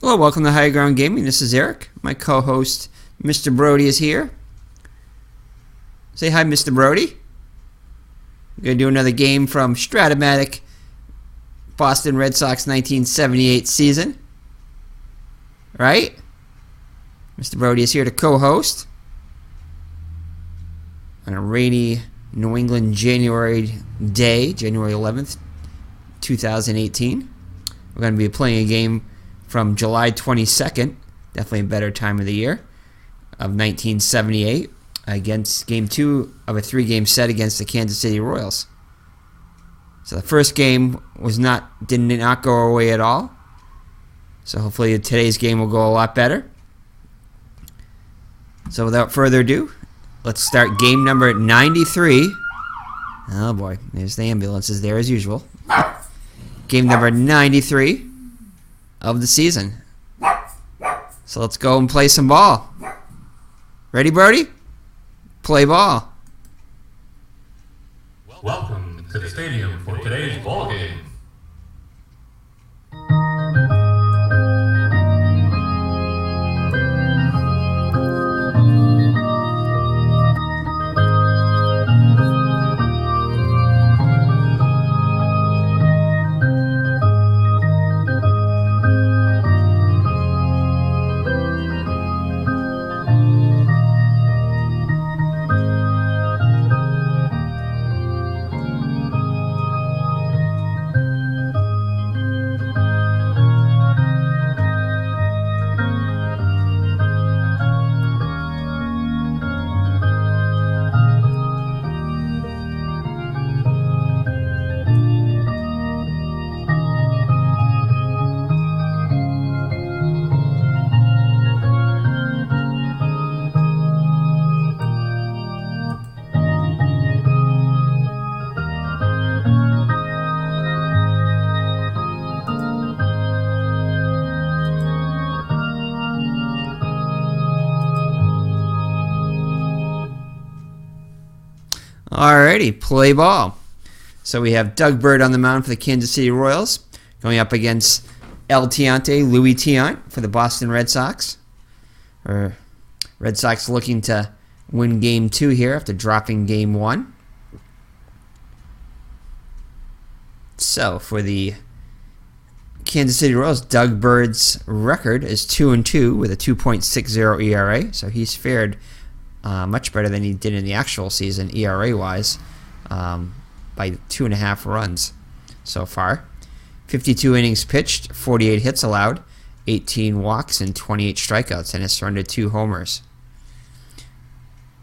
Hello, welcome to High Ground Gaming. This is Eric. My co-host, Mr. Brody, is here. Say hi, Mr. Brody. We're going to do another game from Strat-o-matic, Boston Red Sox 1978 season. Right? Mr. Brody is here to co-host on a rainy New England January day, January 11th, 2018. We're going to be playing a game from July 22nd, definitely a better time of the year, of 1978, against Game 2 of a 3-game set against the Kansas City Royals. So the first game did not go our way at all. So hopefully today's game will go a lot better. So without further ado, let's start game number 93. Oh boy, there's the ambulances there as usual. Game number 93 of the season. So let's go and play some ball. Ready, Brody? Play ball. Welcome to the stadium for today's ball game. Alrighty, play ball. So we have Doug Bird on the mound for the Kansas City Royals, going up against Luis Tiant for the Boston Red Sox. Red Sox looking to win Game 2 here after dropping Game 1. So for the Kansas City Royals, Doug Bird's record is 2-2 with a 2.60 ERA, so he's fared much better than he did in the actual season, ERA-wise, by 2.5 runs so far. 52 innings pitched, 48 hits allowed, 18 walks, and 28 strikeouts, and has surrendered 2 homers.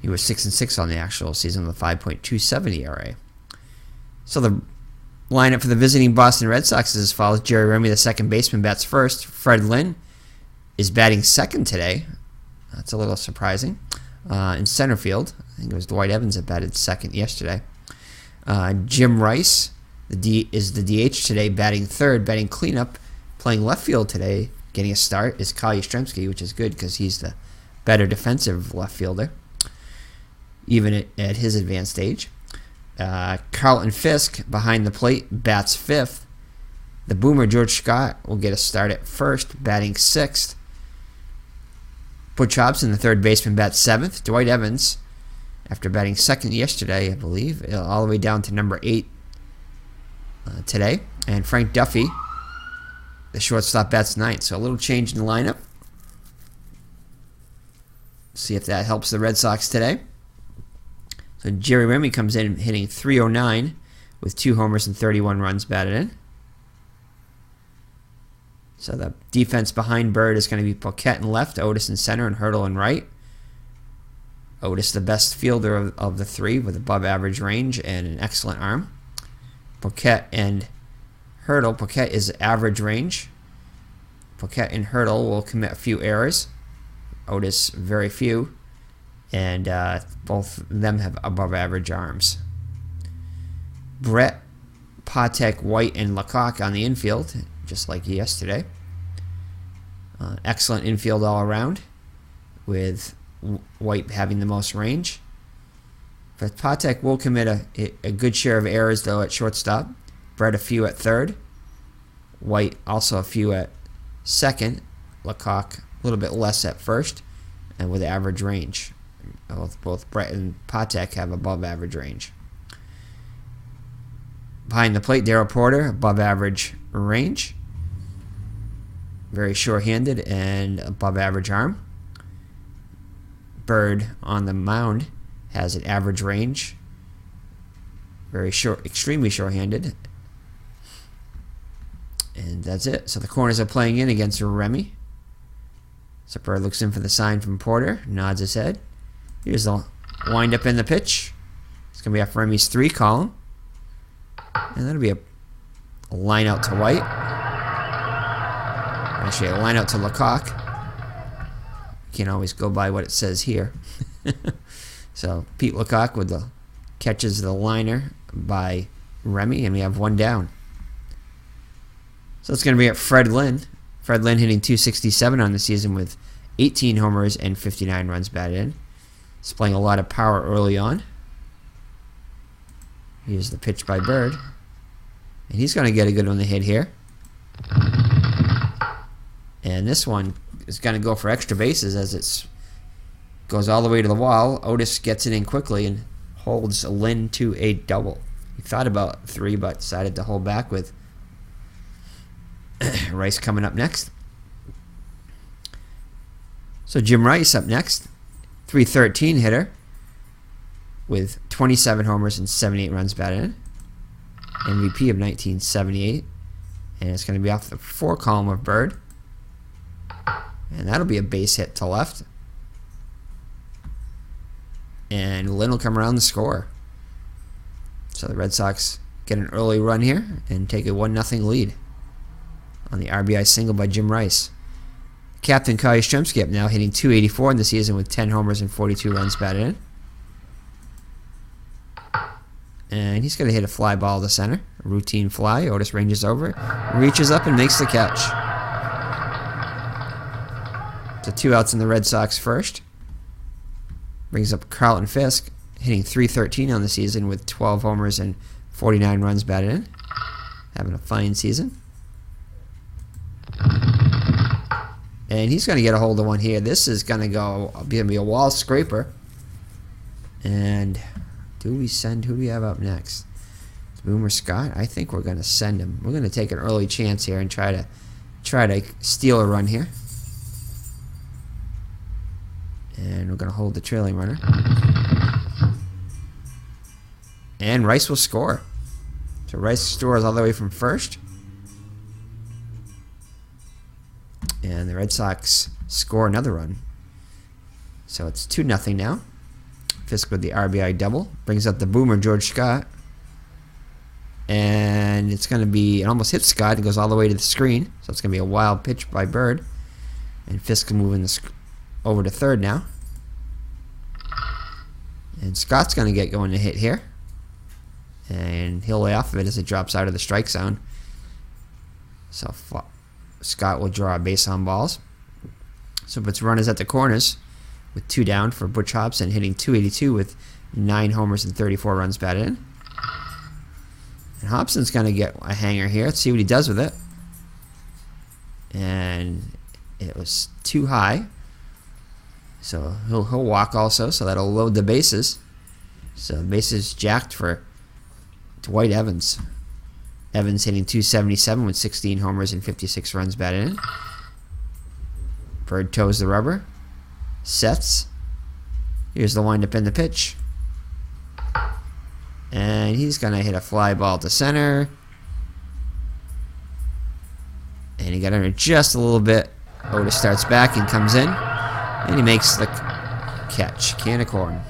He was 6-6 on the actual season with a 5.27 ERA. So the lineup for the visiting Boston Red Sox is as follows. Jerry Remy, the second baseman, bats first. Fred Lynn is batting second today. That's a little surprising. In center field, I think it was Dwight Evans that batted second yesterday. Jim Rice is the DH today, batting third. Batting cleanup, playing left field today, getting a start, is Kyle Yastrzemski, which is good because he's the better defensive left fielder, even at his advanced age. Carlton Fisk, behind the plate, bats fifth. The boomer, George Scott, will get a start at first, batting sixth. Butch Hobson, the third baseman, bats seventh. Dwight Evans, after batting second yesterday, I believe, all the way down to number 8 today. And Frank Duffy, the shortstop, bats ninth. So a little change in the lineup. See if that helps the Red Sox today. So Jerry Remy comes in hitting .309 with 2 homers and 31 runs batted in. So the defense behind Bird is going to be Paquette in left, Otis in center, and Hurdle in right. Otis, the best fielder of the 3 with above average range and an excellent arm. Paquette and Hurdle. Paquette is average range. Paquette and Hurdle will commit a few errors. Otis, very few. And both of them have above average arms. Brett, Patek, White, and Lecoq on the infield, just like yesterday. Excellent infield all around, with White having the most range. But Patek will commit a good share of errors, though, at shortstop. Brett a few at third. White also a few at second. Lecoq a little bit less at first, and with average range. Both Brett and Patek have above average range. Behind the plate, Darrell Porter, above average range. Very short-handed and above average arm. Bird on the mound has an average range. Very short, extremely short-handed. And that's it. So the corners are playing in against Remy. So Bird looks in for the sign from Porter, nods his head. Here's the wind up in the pitch. It's going to be off Remy's 3 column. And that'll be a line out to White. Actually, a line out to Lecoq. You can't always go by what it says here. So Pete Lecoq with the catches the liner by Remy, and we have 1 down. So it's going to be at Fred Lynn. Fred Lynn hitting .267 on the season with 18 homers and 59 runs batted in. He's playing a lot of power early on. Here's the pitch by Bird. And he's going to get a good one to hit here. And this one is going to go for extra bases as it goes all the way to the wall. Otis gets it in quickly and holds Lynn to a double. He thought about 3, but decided to hold back with Rice coming up next. So Jim Rice up next. .313 hitter with 27 homers and 78 runs batted in. MVP of 1978. And it's going to be off the 4 column of Bird. And that'll be a base hit to left. And Lynn will come around the score. So the Red Sox get an early run here and take a 1-0 lead on the RBI single by Jim Rice. Captain Kai Yastrzemski up now, hitting .284 in the season with 10 homers and 42 runs batted in. And he's going to hit a fly ball to center. A routine fly. Otis ranges over, reaches up, and makes the catch. So 2 outs in the Red Sox first. Brings up Carlton Fisk, hitting .313 on the season with 12 homers and 49 runs batted in. Having a fine season. And he's going to get a hold of one here. This is going to be a wall scraper. And who do we have up next? Boomer Scott? I think we're going to send him. We're going to take an early chance here and try to steal a run here. And we're going to hold the trailing runner. And Rice will score. So Rice scores all the way from first. And the Red Sox score another run. So it's 2-0 now. Fisk with the RBI double. Brings up the boomer, George Scott. And it's going to be, it almost hits Scott. It goes all the way to the screen. So it's going to be a wild pitch by Bird. And Fisk moving over to third now. And Scott's going to get going to hit here. And he'll lay off of it as it drops out of the strike zone. So Scott will draw a base on balls. So puts runners at the corners with 2 down for Butch Hobson, hitting .282 with 9 homers and 34 runs batted in. And Hobson's going to get a hanger here. Let's see what he does with it. And it was too high. So he'll walk also, so that'll load the bases. So the bases jacked for Dwight Evans. Evans hitting .277 with 16 homers and 56 runs batted in. Bird toes the rubber. Sets. Here's the windup in the pitch. And he's going to hit a fly ball to center. And he got under just a little bit. Otis starts back and comes in. And he makes the catch. Can of corn.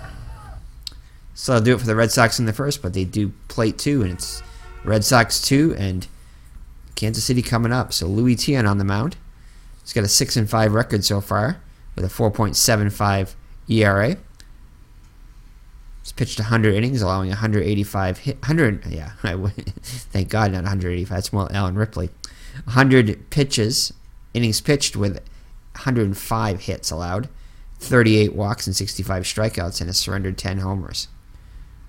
So I'll do it for the Red Sox in the first, but they do plate 2, and it's Red Sox 2 and Kansas City coming up. So Luis Tiant on the mound. He's got a 6-5 record so far with a 4.75 ERA. He's pitched 100 innings, allowing 185 hit. 100, yeah. Thank God, not 185. That's more Alan Ripley. 100 pitches, innings pitched with 105 hits allowed, 38 walks and 65 strikeouts, and has surrendered 10 homers.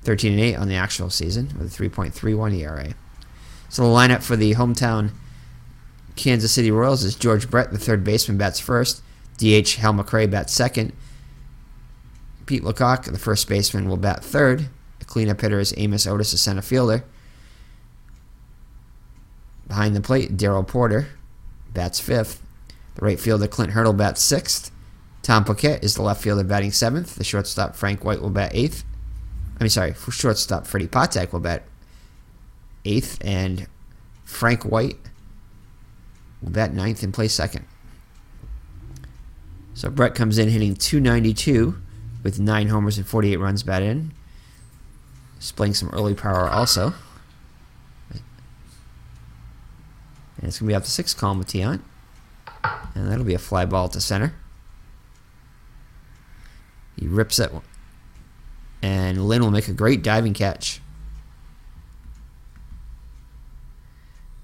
13-8 on the actual season with a 3.31 ERA. So the lineup for the hometown Kansas City Royals is George Brett, the third baseman, bats first. DH Hal McRae bats second. Pete Lecoq, the first baseman, will bat third. The cleanup hitter is Amos Otis, the center fielder. Behind the plate, Darryl Porter bats fifth. The right fielder, Clint Hurdle, bats sixth. Tom Paquette is the left fielder, batting seventh. The shortstop, Frank White, will bat eighth. Shortstop Freddie Patek will bat eighth, and Frank White will bat ninth and play second. So Brett comes in hitting .292 with 9 homers and 48 runs batted in. Displaying some early power also. And it's going to be off the 6th column with Tiant. And that'll be a fly ball to center. He rips it. And Lynn will make a great diving catch.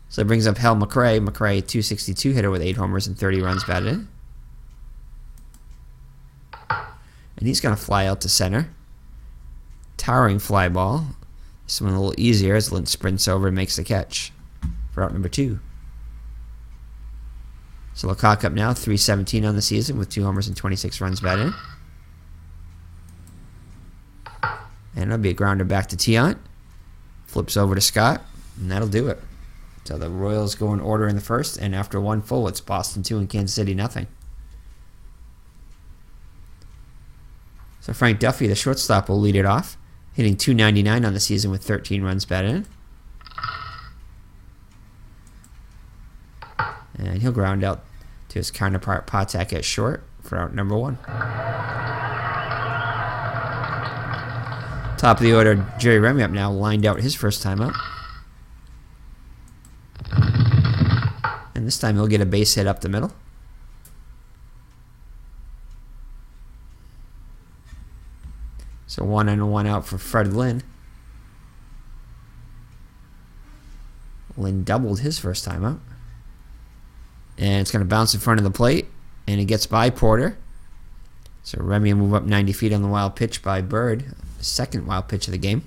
So it brings up Hal McRae. McRae, .262 hitter with 8 homers and 30 runs batted in. And he's going to fly out to center. Towering fly ball. This one a little easier as Lynn sprints over and makes the catch for out number 2. So Lecoq up now, .317 on the season with 2 homers and 26 runs batted in. And it'll be a grounder back to Tiant. Flips over to Scott, and that'll do it. So the Royals go in order in the first, and after 1 full, it's Boston 2 and Kansas City nothing. So Frank Duffy, the shortstop, will lead it off, hitting .299 on the season with 13 runs batted in. And he'll ground out to his counterpart Patek at short for out number 1. Top of the order, Jerry Remy up now, lined out his first time up. And this time he'll get a base hit up the middle. So 1 in and 1 out for Fred Lynn. Lynn doubled his first time up. And it's going to bounce in front of the plate. And it gets by Porter. So Remy will move up 90 feet on the wild pitch by Bird. The second wild pitch of the game.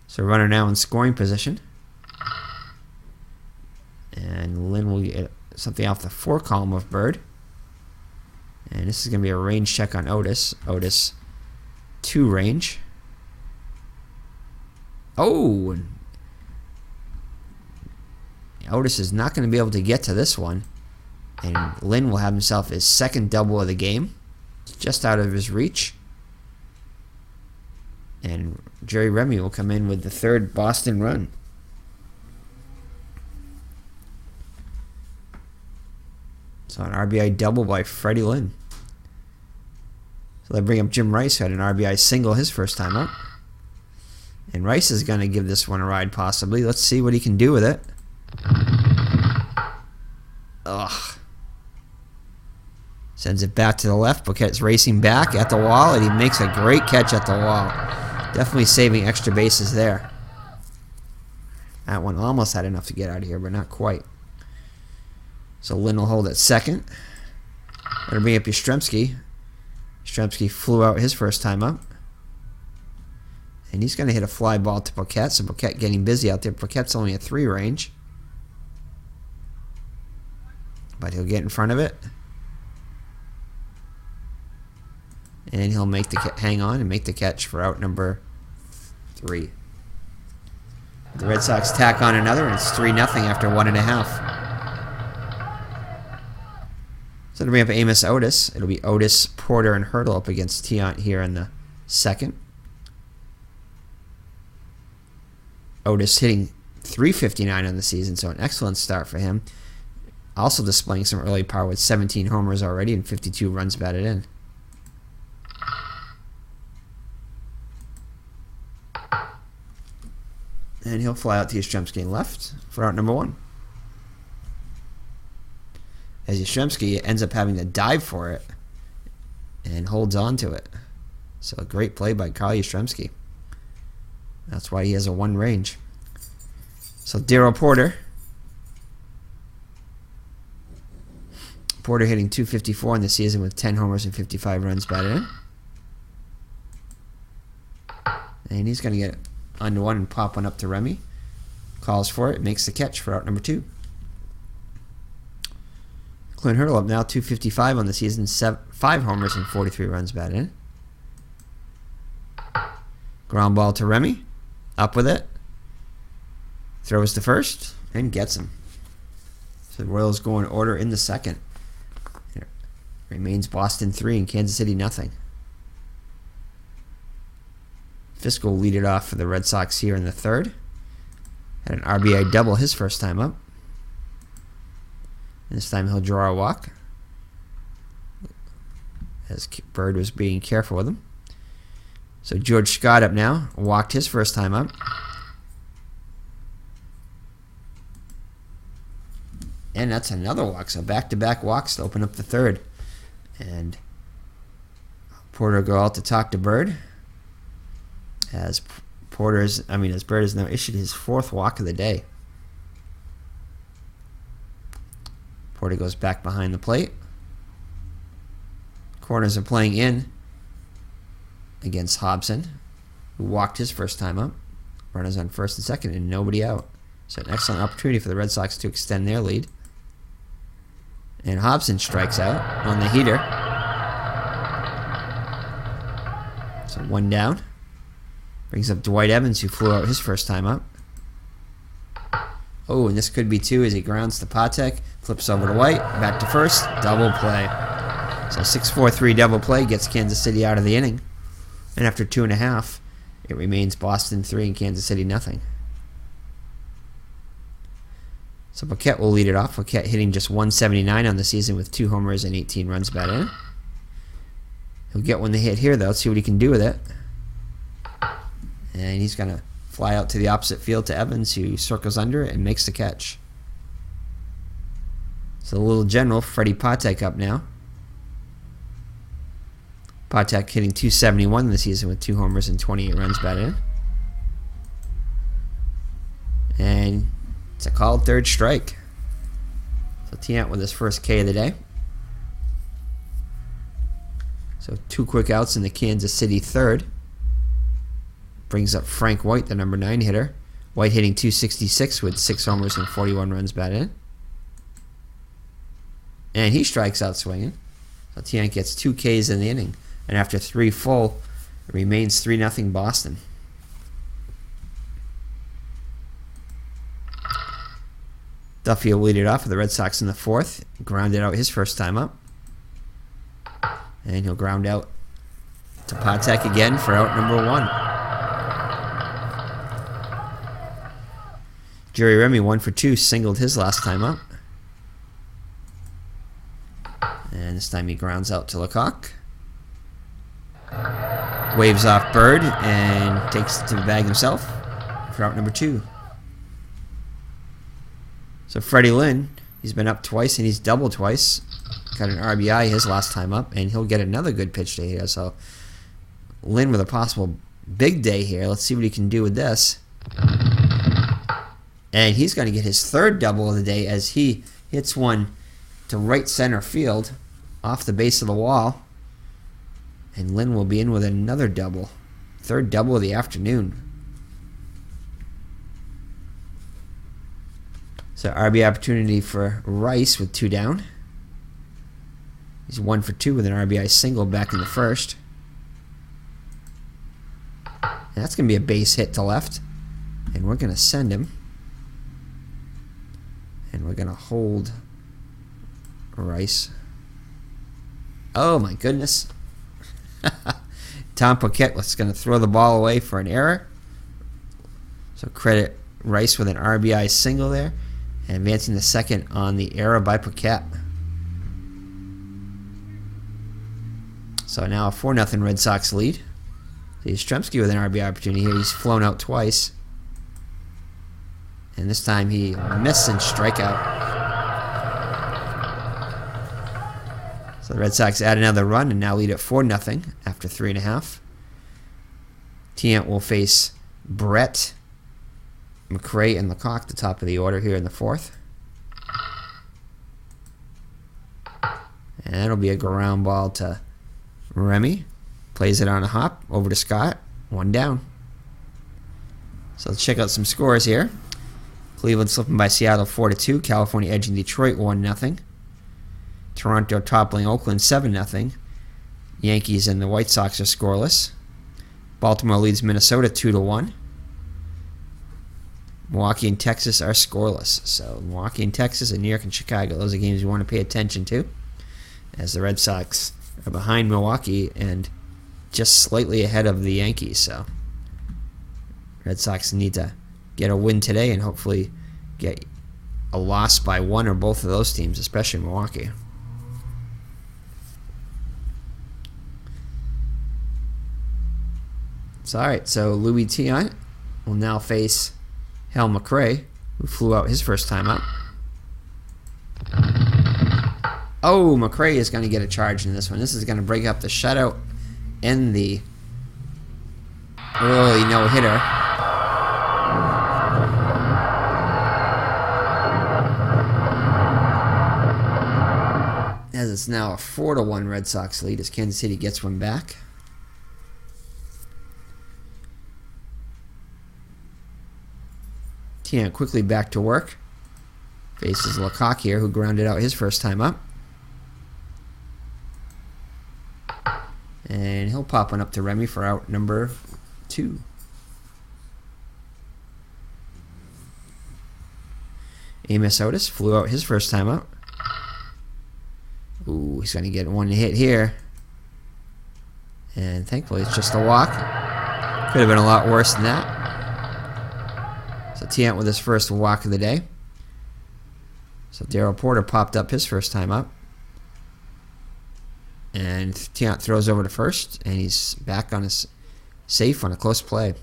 So runner now in scoring position. And Lynn will get something off the 4 column of Bird. And this is going to be a range check on Otis. Otis 2 range. Oh! Otis is not going to be able to get to this one. And Lynn will have himself his second double of the game. Just out of his reach. And Jerry Remy will come in with the 3rd Boston run. So an RBI double by Freddie Lynn. So they bring up Jim Rice, who had an RBI single his first time up. And Rice is going to give this one a ride possibly. Let's see what he can do with it. Ugh. Sends it back to the left. Paquette's racing back at the wall, and he makes a great catch at the wall. Definitely saving extra bases there. That one almost had enough to get out of here, but not quite. So Lynn will hold at second. That'll bring up Yastrzemski. Yastrzemski flew out his first time up. And he's going to hit a fly ball to Paquette, so Paquette getting busy out there. Paquette's only a 3 range. But he'll get in front of it. And he'll make the hang on and make the catch for out number 3. The Red Sox tack on another, and it's 3-0 after 1.5. So to bring up Amos Otis, it'll be Otis, Porter, and Hurdle up against Tiant here in the second. Otis hitting .359 on the season, so an excellent start for him. Also displaying some early power with 17 homers already and 52 runs batted in. And he'll fly out to Yastrzemski left for out number 1. As Yastrzemski ends up having to dive for it and holds on to it. So a great play by Carl Yastrzemski. That's why he has a 1 range. So Darryl Porter. Porter hitting .254 in the season with 10 homers and 55 runs batted in. And he's going to get under 1 and pop one up to Remy. Calls for it, makes the catch for out number 2. Clint Hurdle up now, 255 on the season, 5 homers and 43 runs batted in. Ground ball to Remy. Up with it. Throws to first and gets him. So the Royals go in order in the second. It remains Boston 3 and Kansas City nothing. Fisk will lead it off for the Red Sox here in the third. Had an RBI double his first time up. And this time he'll draw a walk, as Bird was being careful with him. So George Scott up now. Walked his first time up. And that's another walk. So back-to-back walks to open up the third. And Porter will go out to talk to Bird. As Bird has now issued his 4th walk of the day. Porter goes back behind the plate. Corners are playing in against Hobson, who walked his first time up. Runners on first and second and nobody out. So an excellent opportunity for the Red Sox to extend their lead. And Hobson strikes out on the heater. So 1 down. Brings up Dwight Evans, who flew out his first time up. Oh, and this could be 2 as he grounds to Patek. Flips over to White. Back to first. Double play. So 6-4-3 double play gets Kansas City out of the inning. And after 2.5, it remains Boston 3 and Kansas City nothing. So Paquette will lead it off. Paquette hitting just 179 on the season with 2 homers and 18 runs batted in. He'll get one to hit here, though. See what he can do with it. And he's going to fly out to the opposite field to Evans, who circles under it and makes the catch. So the little general, Freddie Patek, up now. Patek hitting 271 in the season with 2 homers and 28 runs batted in. And it's a called 3rd strike. So Tiant with his first K of the day. So 2 quick outs in the Kansas City 3rd. Brings up Frank White, the number 9 hitter. White hitting 266 with 6 homers and 41 runs batted in. And he strikes out swinging. So Tiant gets 2 Ks in the inning. And after 3 full, it remains 3-0 Boston. Duffy will lead it off for the Red Sox in the 4th. Grounded out his first time up. And he'll ground out to Patek again for out number 1. Jerry Remy, 1 for 2, singled his last time up. And this time he grounds out to Lecoq. Waves off Bird and takes it to the bag himself for out number 2. So Freddie Lynn, he's been up twice and he's doubled twice. Got an RBI his last time up, and he'll get another good pitch day here. So Lynn with a possible big day here. Let's see what he can do with this. And he's going to get his 3rd double of the day as he hits one to right center field off the base of the wall. And Lynn will be in with another double. 3rd double of the afternoon. So RBI opportunity for Rice with 2 down. He's 1 for 2 with an RBI single back in the 1st. And that's going to be a base hit to left. And we're going to send him. And we're going to hold Rice. Oh my goodness. Tom Paquette was going to throw the ball away for an error. So credit Rice with an RBI single there. And advancing the second on the error by Paquette. So now a 4-0 Red Sox lead. Yastrzemski with an RBI opportunity here. He's flown out twice. And this time he missed and strike out. So the Red Sox add another run and now lead at 4-0 after 3.5. Tiant will face Brett, McRae, and Lecoq, the top of the order here in the 4th. And that'll be a ground ball to Remy. Plays it on a hop over to Scott. 1 down. So let's check out some scores here. Cleveland slipping by Seattle 4-2. California edging Detroit 1-0. Toronto toppling Oakland 7-0. Yankees and the White Sox are scoreless. Baltimore leads Minnesota 2-1. Milwaukee and Texas are scoreless. So Milwaukee and Texas and New York and Chicago, those are games you want to pay attention to, as the Red Sox are behind Milwaukee and just slightly ahead of the Yankees. So Red Sox need to get a win today and hopefully get a loss by one or both of those teams, especially Milwaukee. So, all right, so Luis Tiant will now face Hal McRae, who flew out his first time up. Oh, McRae is going to get a charge in this one. This is going to break up the shutout and the early no-hitter. As it's now a 4-1 Red Sox lead as Kansas City gets one back. Tiant quickly back to work. Faces Lecoq here, who grounded out his first time up. And he'll pop one up to Remy for out number 2. Amos Otis flew out his first time up. Ooh, he's going to get one hit here. And thankfully it's just a walk. Could have been a lot worse than that. So Tiant with his first walk of the day. So Darryl Porter popped up his first time up. And Tiant throws over to first, and he's back on his safe on a close play.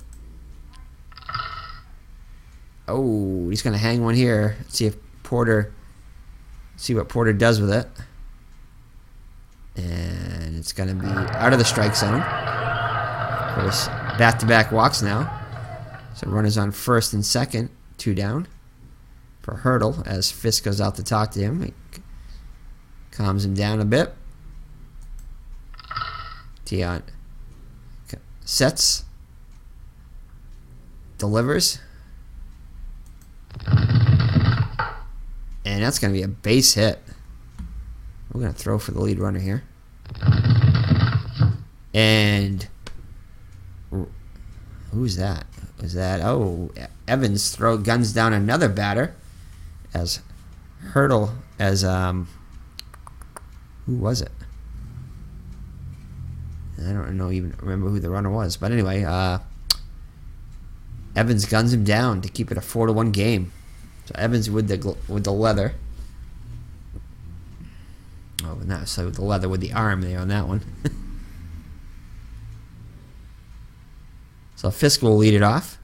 Oh, he's going to hang one here. Let's see what Porter does with it. And it's going to be out of the strike zone. Of course, back-to-back walks now. So runners on first and second, 2 down for Hurdle as Fisk goes out to talk to him. He calms him down a bit. Tiant sets, delivers, and that's going to be a base hit. We're going to throw for the lead runner here. And who's that? Was that? Oh, Evans guns down another batter as Hurdle as who was it? I don't even remember who the runner was, but anyway, Evans guns him down to keep it a 4-1 game. So Evans with the leather. Oh, not so with the leather, with the arm there on that one. So Fisk will lead it off.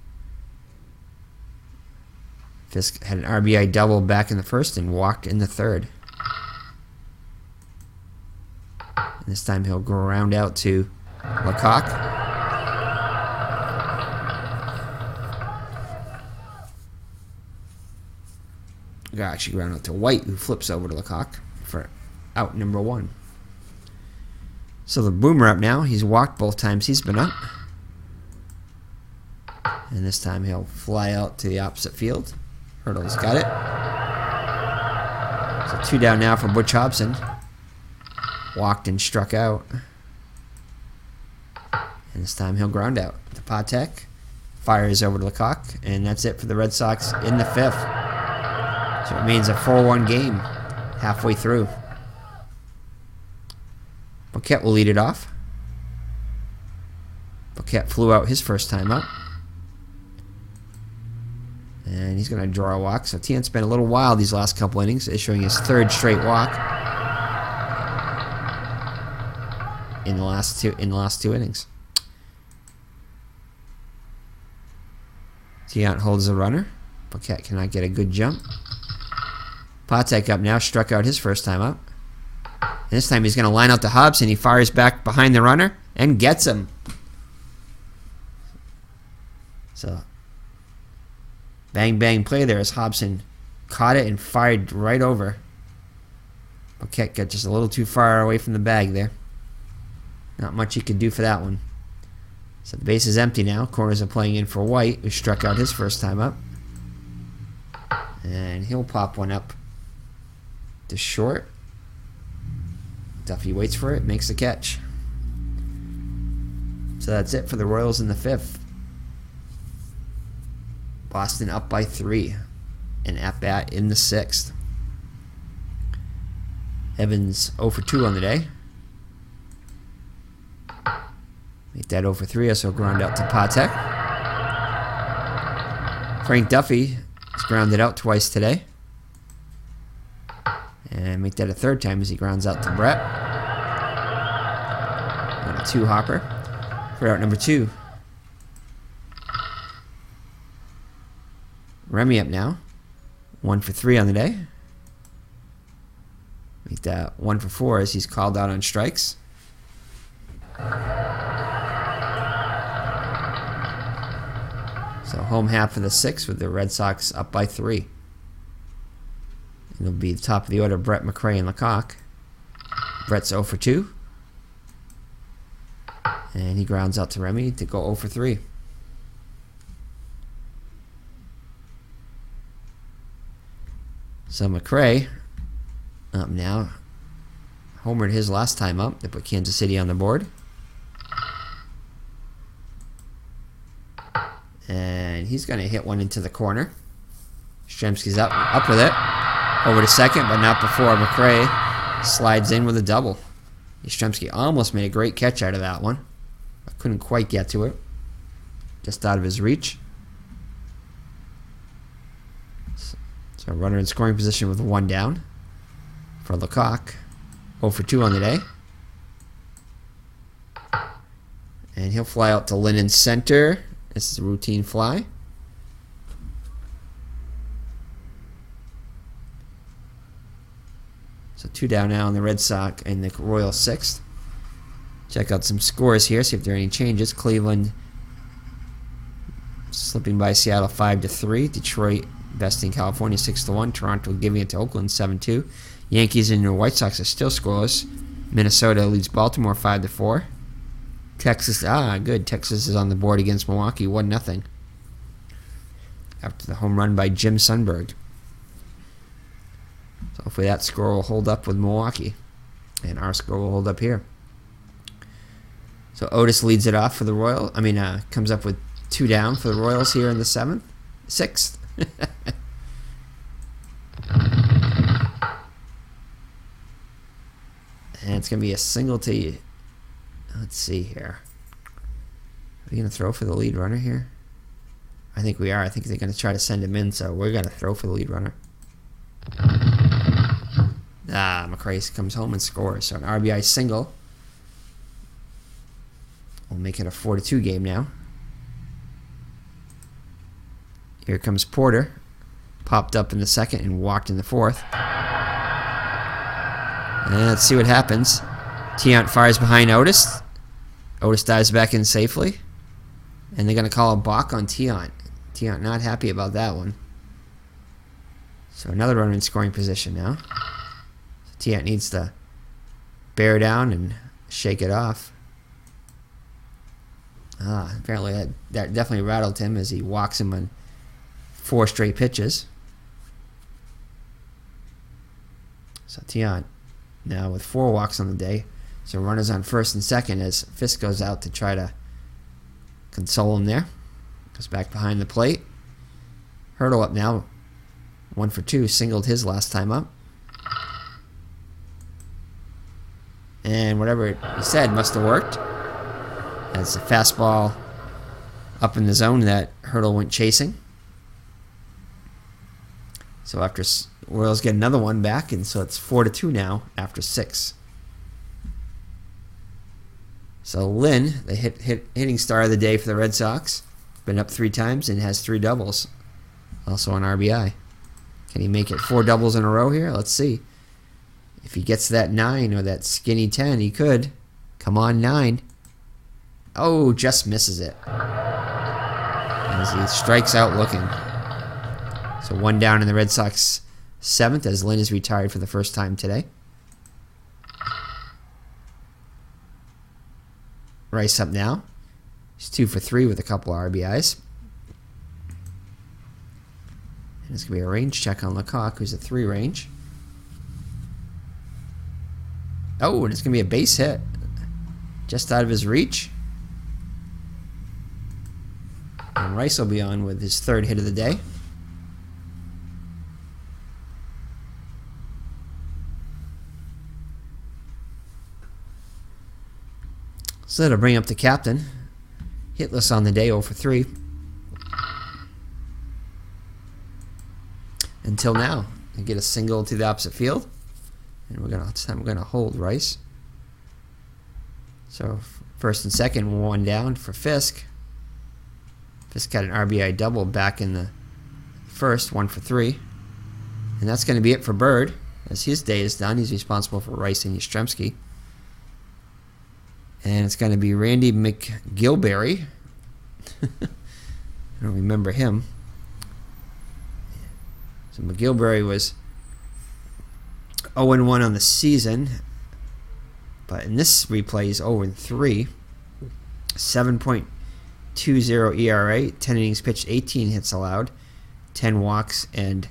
Fisk had an RBI double back in the first and walked in the third. And this time he'll ground out to Lecoq. Actually ground out to White, who flips over to Lecoq for out number 1. So the Boomer up now. He's walked both times he's been up. And this time he'll fly out to the opposite field. Hurdle's got it. So 2 down now for Butch Hobson. Walked and struck out. And this time he'll ground out to Patek. Fires over to Lecoq. And that's it for the Red Sox in the 5th. So it means a 4-1 game halfway through. Paquette will lead it off. Paquette flew out his first time up. And he's going to draw a walk. So Tiant's been a little wild these last couple innings, issuing his 3rd straight walk in the last two innings. Tiant holds the runner. Paquette cannot get a good jump. Patek up now, struck out his first time up. And this time he's going to line out to Hobson. He fires back behind the runner and gets him. So bang, bang play there as Hobson caught it and fired right over. Paquette got just a little too far away from the bag there. Not much he could do for that one. So the base is empty now. Corners are playing in for White, who struck out his first time up. And he'll pop one up to short. Duffy waits for it, makes the catch. So that's it for the Royals in the 5th. Boston up by 3. And at bat in the 6th. Evans 0 for 2 on the day. Make that 0 for 3, so ground out to Patek. Frank Duffy is grounded out twice today. And make that a 3rd time as he grounds out to Brett. On a 2-hopper for out number 2. Remy up now. 1 for 3 on the day. Make that 1 for 4 as he's called out on strikes. So home half of the 6th with the Red Sox up by 3. It'll be the top of the order, Brett, McRae, and Lecoq. Brett's 0 for 2. And he grounds out to Remy to go 0 for 3. So McRae up now. Homered his last time up. They put Kansas City on the board. And he's going to hit one into the corner. Yastrzemski's up with it. Over to second, but not before McRae slides in with a double. Yastrzemski almost made a great catch out of that one, but couldn't quite get to it. Just out of his reach. So runner in scoring position with 1 down for Lecoq. 0 for 2 on the day. And he'll fly out to Lynn in center. This is a routine fly. So 2 down now on the Red Sox and the Royal 6th. Check out some scores here, see if there are any changes. Cleveland slipping by Seattle 5-3. Detroit besting California 6-1. Toronto giving it to Oakland 7-2. Yankees and the White Sox are still scoreless. Minnesota leads Baltimore 5-4. Texas, good. Texas is on the board against Milwaukee 1-0. After the home run by Jim Sundberg. So hopefully that score will hold up with Milwaukee. And our score will hold up here. So Otis leads it off for the Royals. Comes up with 2 down for the Royals here in the 6th. And it's going to be a single to... Let's see here. Are we going to throw for the lead runner here? I think we are. I think they're going to try to send him in, so we're going to throw for the lead runner. McRae comes home and scores. So an RBI single. We'll make it a 4-2 game now. Here comes Porter. Popped up in the 2nd and walked in the 4th. And let's see what happens. Tiant fires behind Otis. Otis dives back in safely. And they're going to call a balk on Tiant. Tiant not happy about that one. So another runner in scoring position now. So Tiant needs to bear down and shake it off. Apparently that definitely rattled him as he walks him on 4 straight pitches. So Tiant now with 4 walks on the day. So runners on 1st and 2nd as Fisk goes out to try to console him there. Goes back behind the plate. Hurdle up now. 1 for 2. Singled his last time up. And whatever he said must have worked. That's a fastball up in the zone that Hurdle went chasing. So after Royals get another one back, and so it's 4-2 now after 6. So Lynn, the hitting star of the day for the Red Sox, been up 3 times and has 3 doubles. Also on RBI. Can he make it 4 doubles in a row here? Let's see. If he gets that 9 or that skinny 10, he could. Come on, 9. Oh, just misses it. As he strikes out looking. So 1 down in the Red Sox 7th as Lynn is retired for the first time today. Rice up now. He's 2 for 3 with a couple of RBIs. And it's going to be a range check on Lecoq, who's a 3 range. Oh, and it's going to be a base hit. Just out of his reach. And Rice will be on with his third hit of the day. So that'll bring up the captain. Hitless on the day, 0 for 3. Until now. We get a single to the opposite field. And this time we're gonna hold Rice. So first and second, 1 down for Fisk. Fisk got an RBI double back in the first, 1 for 3. And that's going to be it for Bird. As his day is done, he's responsible for Rice and Yastrzemski. And it's going to be Randy McGilberry. I don't remember him. So McGilberry was 0-1 on the season. But in this replay, he's 0-3. 7.20 ERA, 10 innings pitched, 18 hits allowed, 10 walks, and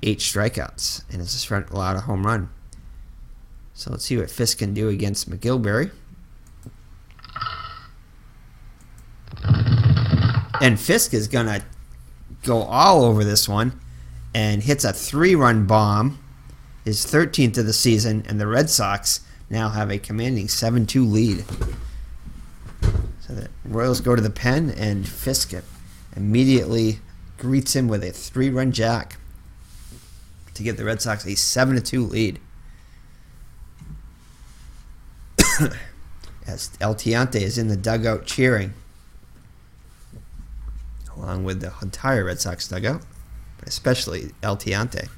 8 strikeouts. And it's just allowed a home run. So let's see what Fisk can do against McGilberry. And Fisk is going to go all over this one and hits a 3-run bomb, his 13th of the season, and the Red Sox now have a commanding 7-2 lead. So the Royals go to the pen, and Fisk immediately greets him with a 3-run jack to give the Red Sox a 7-2 lead. As El Tiante is in the dugout cheering, along with the entire Red Sox dugout, but especially El Tiante.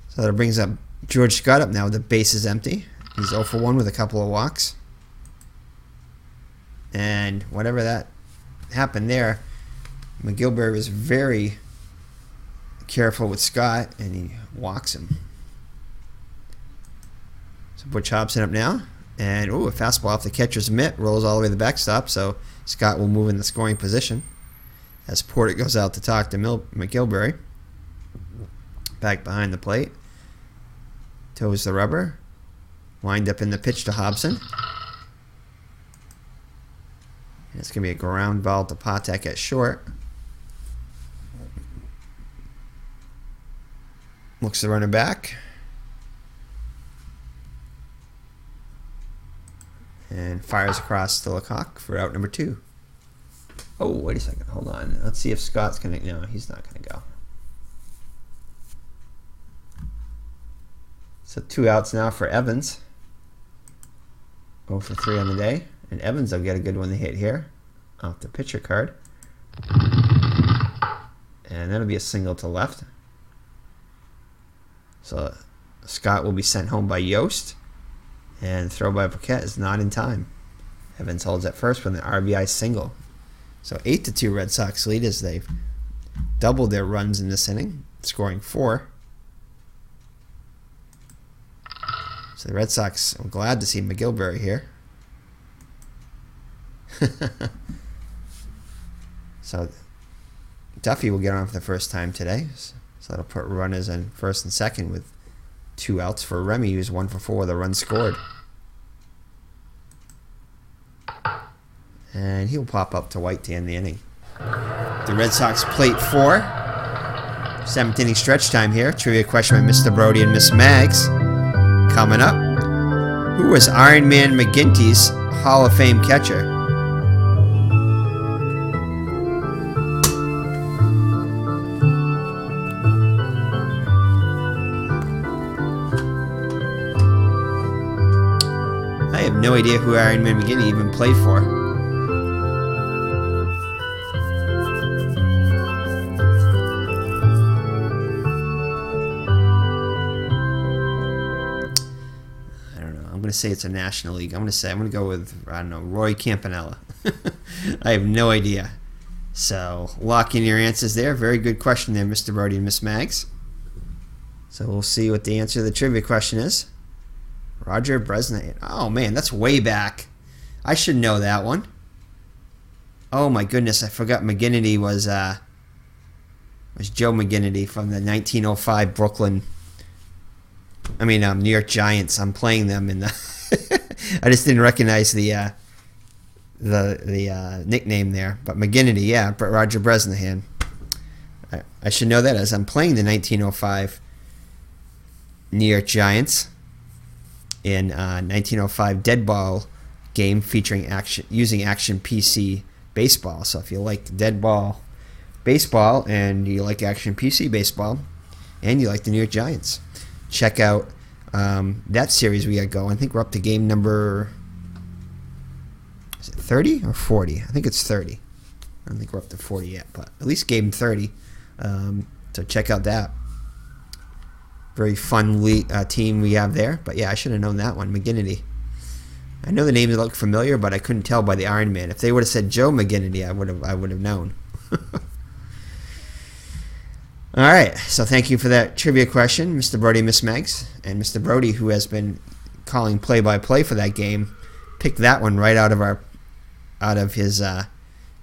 So that brings up George Scott up now with the bases empty. He's 0 for 1 with a couple of walks. And whatever that happened there, McGilberry was very careful with Scott, and he walks him. So Butch Hobson up now. And, a fastball off the catcher's mitt, rolls all the way to the backstop, so Scott will move in the scoring position as Porter goes out to talk to McGilberry. Back behind the plate. Toes the rubber. Wind up in the pitch to Hobson. And it's going to be a ground ball to Patek at short. Looks the runner back. And fires across to Lecoq for out number 2. Oh, wait a second. Hold on. Let's see if Scott's going to... No, he's not going to go. So 2 outs now for Evans. 0 for 3 on the day. And Evans will get a good one to hit here off the pitcher card. And that'll be a single to left. So Scott will be sent home by Yost. And throw by Paquette is not in time. Evans holds at first with an RBI single. So 8-2 Red Sox lead as they've doubled their runs in this inning, scoring 4. So the Red Sox, I'm glad to see McGilberry here. So Duffy will get on for the first time today. So that'll put runners in first and second with 2 outs for Remy, who's 1 for 4 with a run scored. And he'll pop up to White to end the inning. The Red Sox plate 4. 7th inning stretch time here. Trivia question by Mr. Brody and Miss Mags. Coming up. Who was Iron Man McGinty's Hall of Fame catcher? I have no idea who Iron Man McGinty even played for. I'm going to say it's a National League. I'm going to go with, I don't know, Roy Campanella. I have no idea. So lock in your answers there. Very good question there, Mr. Brody and Miss Mags. So we'll see what the answer to the trivia question is. Roger Bresnahan. Oh, man, that's way back. I should know that one. Oh, my goodness, I forgot McGinnity was Joe McGinnity from the 1905 Brooklyn I mean, New York Giants. I'm playing them in the. I just didn't recognize the nickname there, but McGinnity, yeah, Roger Bresnahan. I should know that as I'm playing the 1905 New York Giants in 1905 dead ball game featuring using Action PC baseball. So if you like dead ball baseball and you like Action PC baseball and you like the New York Giants, check out that series we got going. I think we're up to game number, is it 30 or 40? I think it's 30. I don't think we're up to 40 yet, but at least game 30. So check out that. Very fun team we have there. But yeah, I should have known that one, McGinnity. I know the names look familiar, but I couldn't tell by the Iron Man. If they would have said Joe McGinnity, I would have known. All right, so thank you for that trivia question, Mr. Brody, Miss Megs, and Mr. Brody, who has been calling play-by-play for that game, picked that one right out of his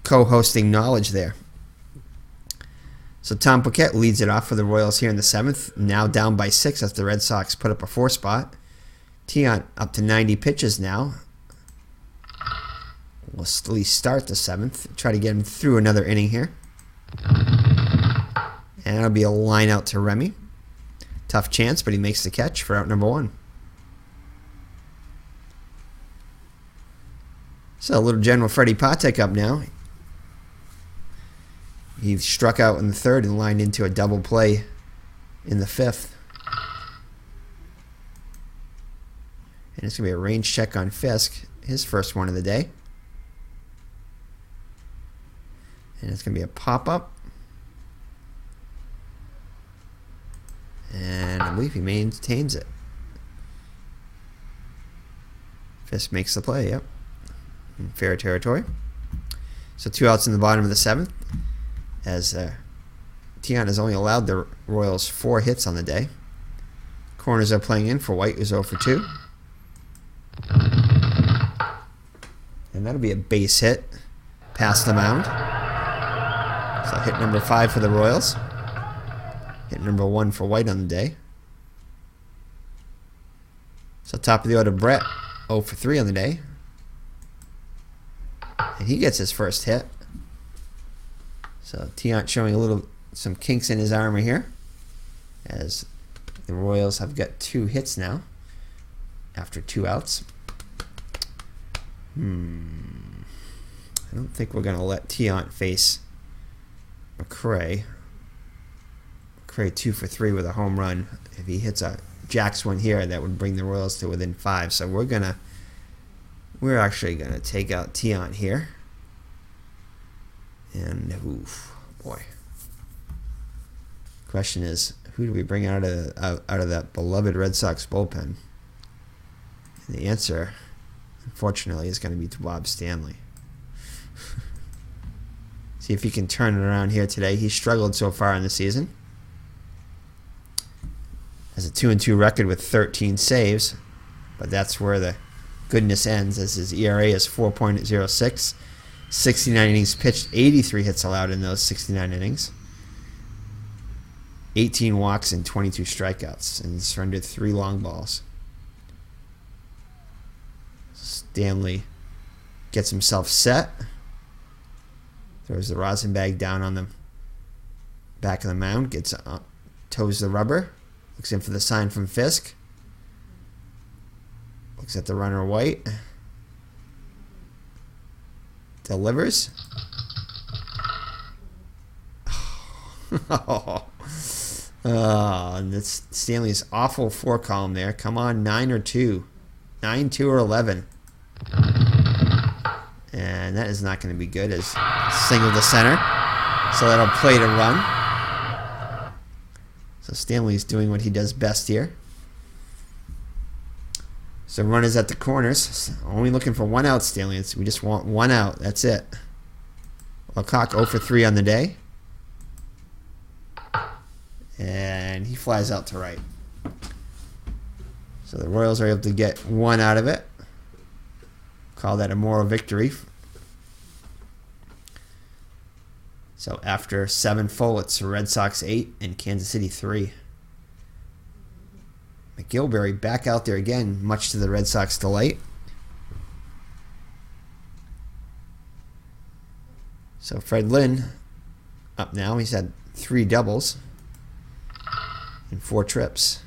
co-hosting knowledge there. So Tom Paquette leads it off for the Royals here in the 7th, now down by 6 as the Red Sox put up a 4 spot. Tiant up to 90 pitches now. We'll at least start the 7th, try to get him through another inning here. And it'll be a line out to Remy. Tough chance, but he makes the catch for out number 1. So a little General Freddie Patek up now. He struck out in the 3rd and lined into a double play in the 5th. And it's going to be a range check on Fisk, his first one of the day. And it's going to be a pop-up. And I believe he maintains it. Fisk makes the play, yep. In fair territory. So 2 outs in the bottom of the 7th. As Tiant has only allowed the Royals 4 hits on the day. Corners are playing in for White, who's 0 for 2. And that'll be a base hit past the mound. So hit number 5 for the Royals. Hit number 1 for White on the day. So top of the order, Brett, 0 for 3 on the day. And he gets his first hit. So Tiant showing some kinks in his armor here, as the Royals have got 2 hits now after 2 outs. I don't think we're going to let Tiant face McCray. McCray 2 for 3 with a home run. If he hits a Jacks one here, that would bring the Royals to within 5. So we're actually gonna take out Tiant here. And oof, boy. Question is, who do we bring out of that beloved Red Sox bullpen? And the answer, unfortunately, is going to be to Bob Stanley. See if he can turn it around here today. He's struggled so far in the season. Has a 2-2 record with 13 saves, but that's where the goodness ends, as his ERA is 4.06. 69 innings pitched, 83 hits allowed in those 69 innings. 18 walks and 22 strikeouts, and surrendered 3 long balls. Stanley gets himself set. Throws the rosin bag down on the back of the mound. Toes the rubber. Looks in for the sign from Fisk. Looks at the runner White. Delivers. And that's Stanley's awful 4 column there. Come on, 9 or 2. 9, 2, or 11. And that is not going to be good, as single to center. So that'll play to run. So Stanley's doing what he does best here. So runners at the corners. Only looking for 1 out, Stanley. We just want 1 out. That's it. Lecoq 0 for 3 on the day. And he flies out to right. So the Royals are able to get 1 out of it. Call that a moral victory. So after 7 full, it's Red Sox 8 and Kansas City 3. McGilvery back out there again, much to the Red Sox delight. So Fred Lynn up now. He's had 3 doubles in 4 trips.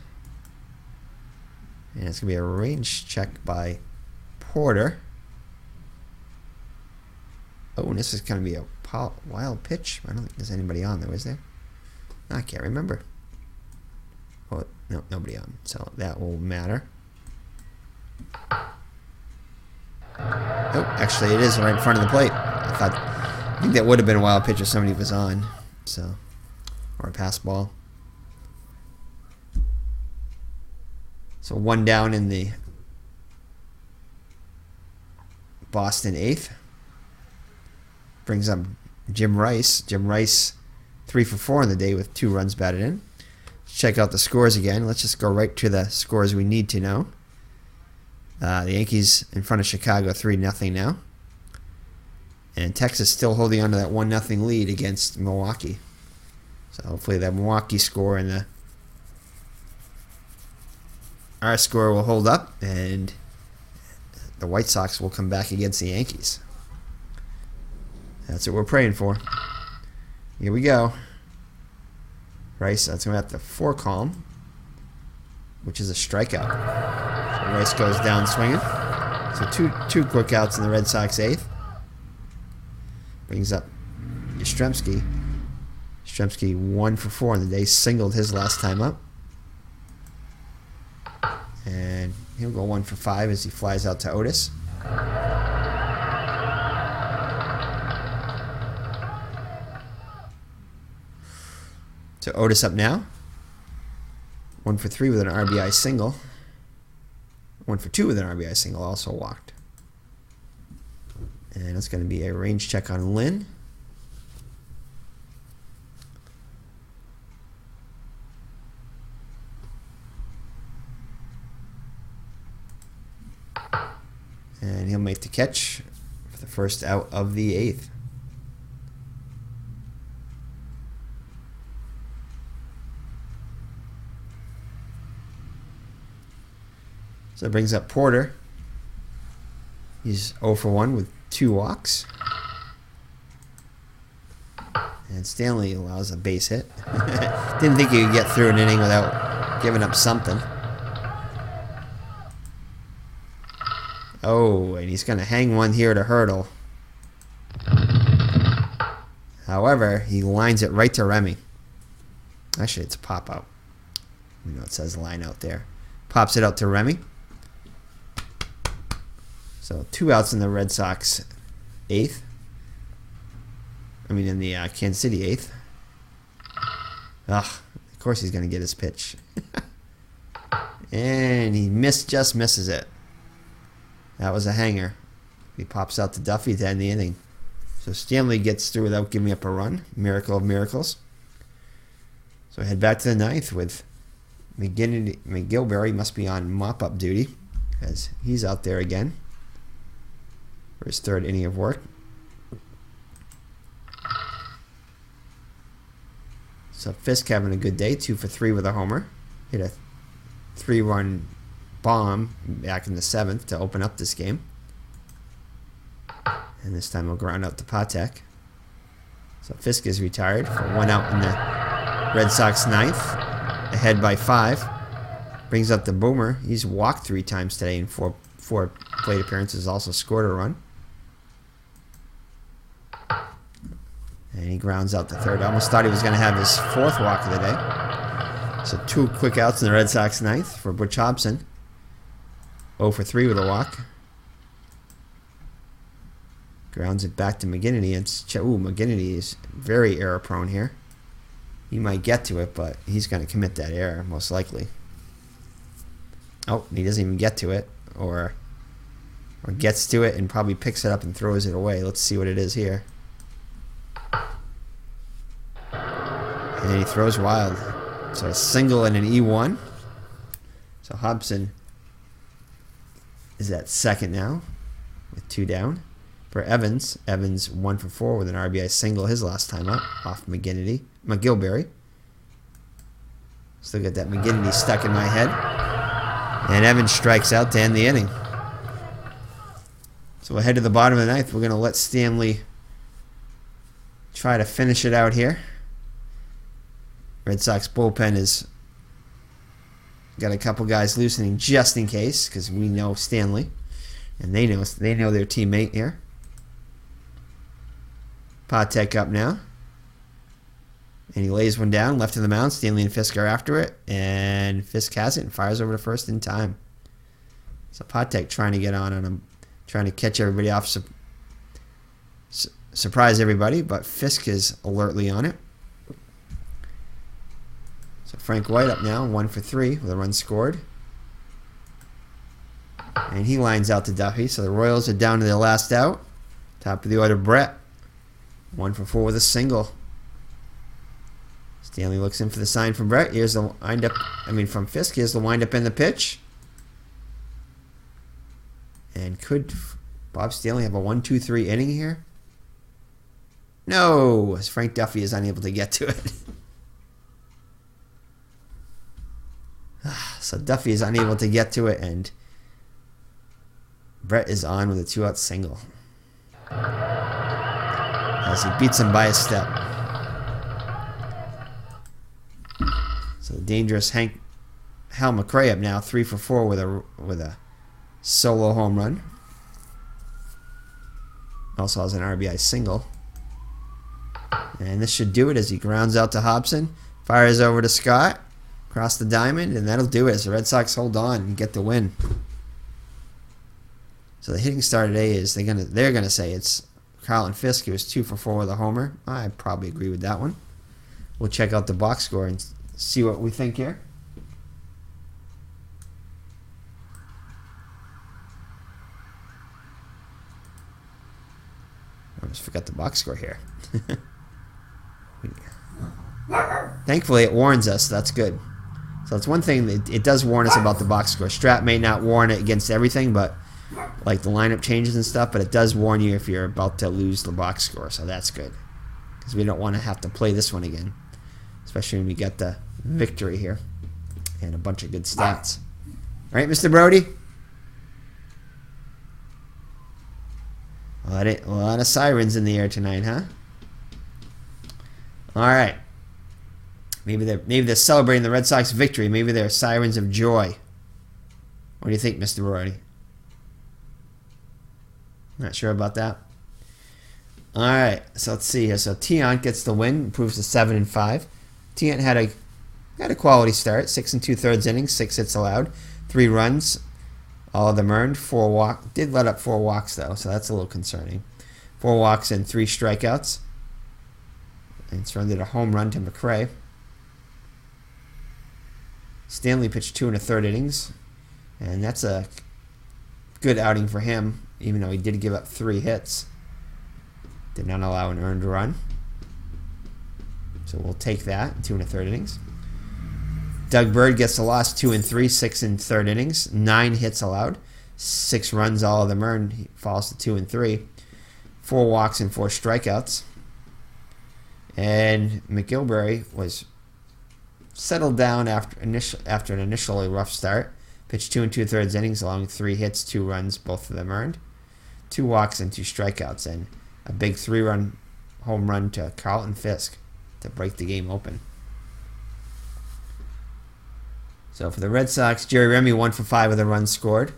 And it's going to be a range check by Porter. Oh, and this is going to be a wild pitch. I don't think there's anybody on there, is there? I can't remember. Oh, no, nobody on. So that will matter. Oh, actually, it is right in front of the plate. I think that would have been a wild pitch if somebody was on. So, or a pass ball. So 1 down in the Boston 8th. Brings up Jim Rice. Jim Rice 3 for 4 on the day with 2 runs batted in. Let's check out the scores again. Let's just go right to the scores we need to know. The Yankees in front of Chicago 3-0 now. And Texas still holding on to that 1-0 lead against Milwaukee. So hopefully that Milwaukee score and our score will hold up, and the White Sox will come back against the Yankees. That's what we're praying for. Here we go. Rice, that's going to have to 4 column, which is a strikeout. So Rice goes down swinging. So two quick outs in the Red Sox 8th. Brings up Yastrzemski. Yastrzemski 1 for 4 on the day. Singled his last time up. And he'll go 1 for 5 as he flies out to Otis. So Otis up now. 1 for 3 with an RBI single. 1 for 2 with an RBI single, also walked. And it's going to be a range check on Lynn. And he'll make the catch for the first out of the 8th. So it brings up Porter. He's 0 for 1 with 2 walks. And Stanley allows a base hit. Didn't think he could get through an inning without giving up something. Oh, and he's going to hang one here to Hurdle. However, he lines it right to Remy. Actually, it's a pop-out. You know, it says line out there. Pops it out to Remy. So 2 outs in the Red Sox 8th. I mean, in the Kansas City 8th. Ugh, of course he's going to get his pitch. And he just misses it. That was a hanger. He pops out to Duffy to end the inning. So Stanley gets through without giving up a run. Miracle of miracles. So head back to the 9th with McGilvery must be on mop-up duty as he's out there again for his 3rd inning of work. So Fisk having a good day, 2 for 3 with a homer. Hit a 3-run bomb back in the 7th to open up this game. And this time he'll ground out to Patek. So Fisk is retired for 1 out in the Red Sox 9th. Ahead by 5. Brings up the Boomer. He's walked 3 times today in 4 plate appearances. Also scored a run. And he grounds out to 3rd. I almost thought he was going to have his 4th walk of the day. So 2 quick outs in the Red Sox 9th for Butch Hobson. 0 for 3 with a walk. Grounds it back to McGinnity. And McGinnity is very error prone here. He might get to it, but he's going to commit that error, most likely. Oh, he doesn't even get to it. Or gets to it and probably picks it up and throws it away. Let's see what it is here. And he throws wild. So a single and an E1. So Hobson is at 2nd now with 2 down. For Evans 1 for 4 with an RBI single his last time up off McGilvery. Still got that McGinnity stuck in my head. And Evans strikes out to end the inning. So we'll head to the bottom of the ninth. We're going to let Stanley try to finish it out here. Red Sox bullpen is got a couple guys loosening just in case, because we know Stanley, and they know their teammate here. Patek up now, and he lays one down left of the mound. Stanley and Fisk are after it, and Fisk has it and fires over to first in time. So Patek trying to get on him, trying to catch everybody off, surprise everybody, but Fisk is alertly on it. So Frank White up now, 1 for 3 with a run scored. And he lines out to Duffy. So the Royals are down to their last out. Top of the order, Brett. 1 for 4 with a single. Stanley looks in for the sign from Brett. Here's the windup. From Fisk. Here's the windup and the pitch. And could Bob Stanley have a 1-2-3 inning here? No, as Frank Duffy is unable to get to it. So Duffy is unable to get to it, and Brett is on with a 2-out single as he beats him by a step. So the dangerous Hal McRae up now, 3 for 4 with a solo home run. Also has an RBI single. And this should do it as he grounds out to Hobson. Fires over to Scott. Across the diamond, and that'll do it as the Red Sox hold on and get the win. So the hitting star today is they're gonna say it's Carlton Fisk. He was 2 for 4 with a homer. I probably agree with that one. We'll check out the box score and see what we think here. I almost forgot the box score here. Thankfully, it warns us. That's good. So that's one thing that it does warn us about the box score. Strat may not warn it against everything, but like the lineup changes and stuff, but it does warn you if you're about to lose the box score. So that's good, because we don't want to have to play this one again, especially when we get the victory here and a bunch of good stats. All right, Mr. Brody? A lot of sirens in the air tonight, huh? All right. Maybe they're celebrating the Red Sox victory. Maybe they're sirens of joy. What do you think, Mr. Brody? Not sure about that. All right, so let's see here. So Tiant gets the win, improves to 7-5. Tiant had a quality start, 6 2/3 innings, 6 hits allowed, 3 runs, all of them earned, 4 walks. Did let up 4 walks though, so that's a little concerning. 4 walks and 3 strikeouts. And surrendered a home run to McRae. Stanley pitched 2 1/3 innings, and that's a good outing for him, even though he did give up 3 hits. Did not allow an earned run. So we'll take that, 2 1/3 innings. Doug Bird gets the loss, 2 3, 6 1/3 innings, 9 hits allowed, 6 runs, all of them earned. He falls to 2 3, 4 walks and 4 strikeouts. And McGilvery was settled down after an initially rough start. Pitched 2 2/3 innings, allowing 3 hits, 2 runs, both of them earned. 2 walks and 2 strikeouts, and a big 3-run home run to Carlton Fisk to break the game open. So for the Red Sox, Jerry Remy 1 for 5 with a run scored.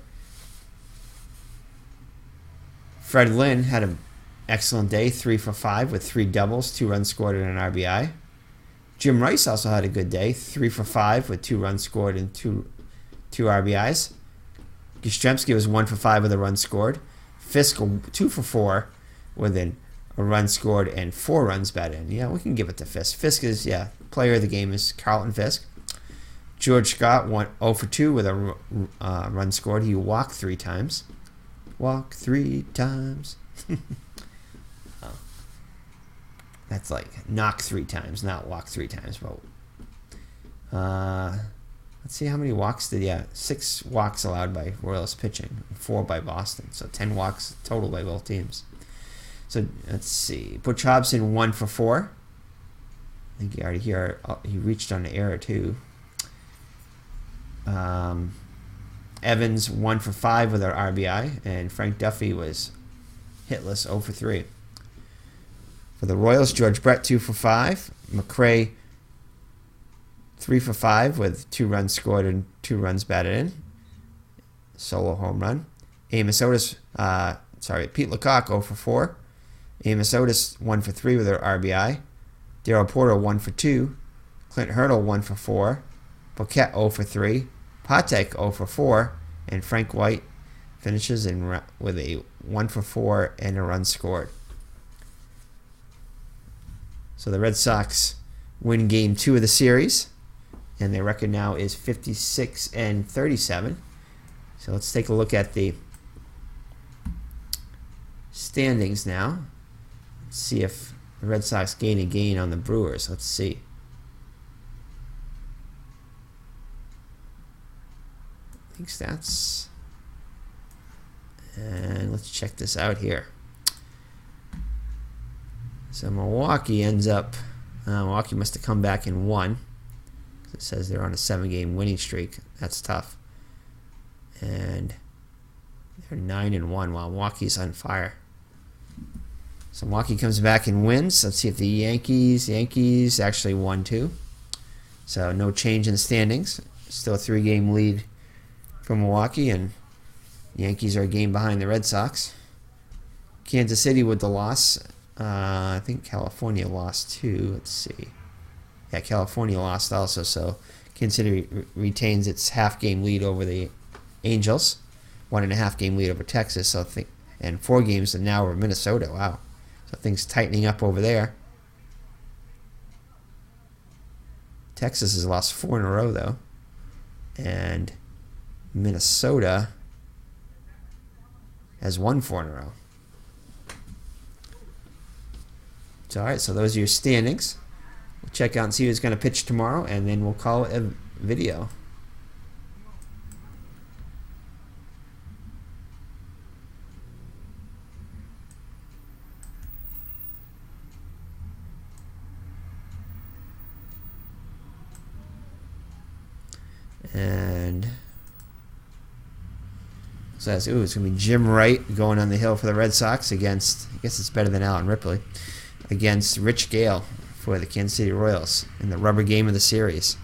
Fred Lynn had an excellent day, 3 for 5 with 3 doubles, 2 runs scored and an RBI. Jim Rice also had a good day, 3 for 5 with 2 runs scored and 2 RBIs. Yastrzemski was 1 for 5 with a run scored. Fisk 2 for 4 with a run scored and 4 runs batted in. Yeah, we can give it to Fisk. Fisk is, player of the game is Carlton Fisk. George Scott went 0 for 2 with a run scored. He walked 3 times. Walk 3 times. That's like knock 3 times, not walk 3 times. But let's see how many walks did he have. 6 walks allowed by Royals pitching, 4 by Boston. So 10 walks total by both teams. So let's see. Butch Hobson 1 for 4. I think you already he reached on the error too. Evans 1 for 5 with our RBI, and Frank Duffy was hitless 0 for 3. For the Royals, George Brett 2 for 5, McRae 3 for 5 with 2 runs scored and 2 runs batted in, solo home run. Pete Lecoq 0 for 4, Amos Otis 1 for 3 with our RBI, Darryl Porter 1 for 2, Clint Hurdle 1 for 4, Paquette 0 for 3, Patek 0 for 4, and Frank White finishes with a 1 for 4 and a run scored. So the Red Sox win Game 2 of the series, and their record now is 56-37. So let's take a look at the standings now. Let's see if the Red Sox gain a gain on the Brewers. Let's see. I think stats. And let's check this out here. So Milwaukee ends up, Milwaukee must have come back and won. It says they're on a 7-game winning streak. That's tough. And they're 9-1 while Milwaukee's on fire. So Milwaukee comes back and wins. Let's see if the Yankees actually won too. So no change in the standings. Still a 3-game lead for Milwaukee, and the Yankees are a game behind the Red Sox. Kansas City with the loss. I think California lost too. Let's see. Yeah, California lost also. So Kansas City retains its half-game lead over the Angels, 1.5-game lead over Texas. And 4 games now over Minnesota. Wow. So things tightening up over there. Texas has lost 4 in a row though, and Minnesota has won 4 in a row. So, all right, so those are your standings. We'll check out and see who's going to pitch tomorrow, and then we'll call it a video. And so it's going to be Jim Wright going on the hill for the Red Sox against, I guess it's better than Alan Ripley, against Rich Gale for the Kansas City Royals in the rubber game of the series.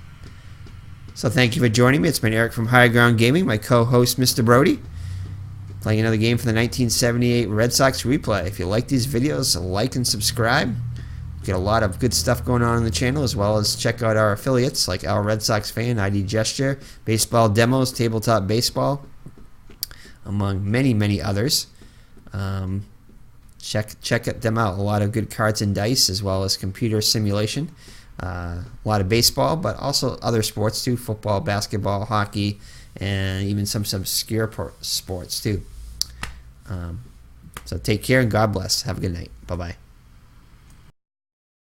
So thank you for joining me. It's been Eric from High Ground Gaming, my co-host, Mr. Brody, playing another game for the 1978 Red Sox replay. If you like these videos, like and subscribe. Get a lot of good stuff going on the channel, as well as check out our affiliates like Our Red Sox Fan, ID Gesture, Baseball Demos, Tabletop Baseball, among many, many others. Check them out. A lot of good cards and dice, as well as computer simulation. A lot of baseball, but also other sports too: football, basketball, hockey, and even some obscure sports too. So take care and God bless. Have a good night. Bye-bye.